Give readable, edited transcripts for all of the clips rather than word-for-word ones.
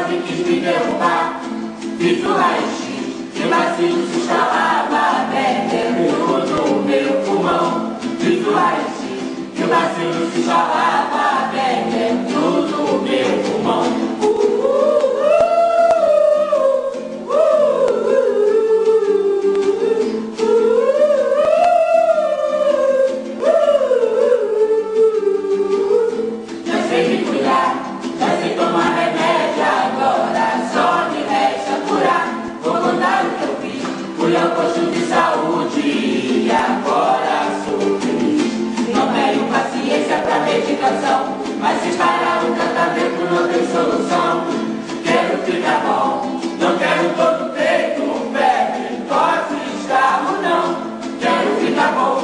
quase quis me derrubar. Fiz o raio-x e o bacilo se instalava, perdendo tudo o meu pulmão. Fiz o raio-x e o bacilo se instalava, perdendo tudo o meu pulmão. Fui ao posto de saúde e agora sou feliz. Não tenho paciência pra medicação, mas se parar o tratamento não tem solução. Quero ficar bom, não quero todo o peito, febre, tosse, escarro, não. Quero ficar bom,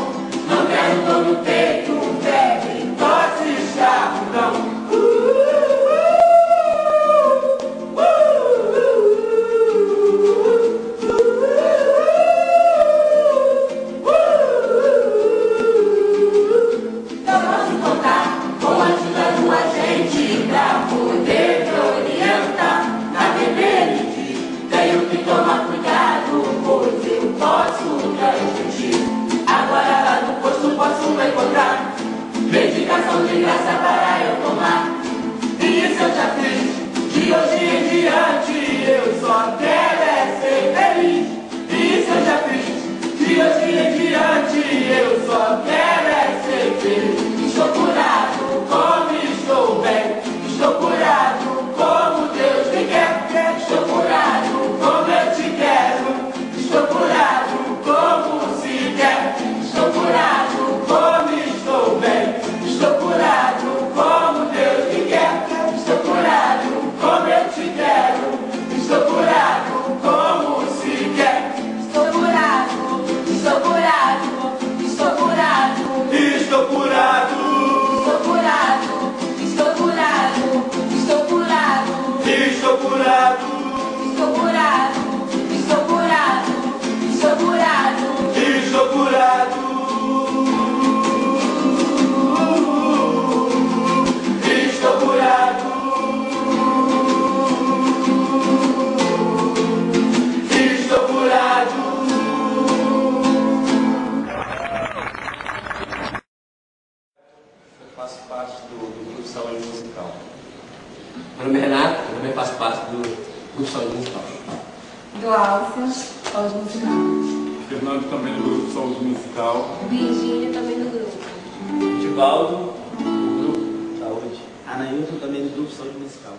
não quero todo o peito, febre, tosse, escarro, não. Toma cuidado, pois eu posso transmitir. Agora lá no posto posso encontrar medicação de graça para eu tomar. E isso eu já fiz, de hoje em diante eu só quero é ser feliz. E isso eu já fiz, de hoje em diante eu só quero é ser feliz. Estou curado como estou bem, estou curado como Deus me quer. Estou curado como eu te quero, estou curado como se quer. Estou curado como estou bem, estou curado como Deus me quer. Estou curado como eu te quero, estou curado como se quer. Estou curado, estou curado, estou curado, estou curado, estou curado, estou curado, estou curado, estou curado. Estou curado, estou curado, estou curado, estou curado, estou curado, estou curado. Eu faço parte do grupo de saúde musical. Meu nome é Renato, eu também faço parte do grupo de saúde musical. Glaucia, saúde musical. Fernando também do grupo Saúde Musical. Virgínia também do grupo. Divaldo, do grupo Saúde. Anailton também do grupo Saúde Musical.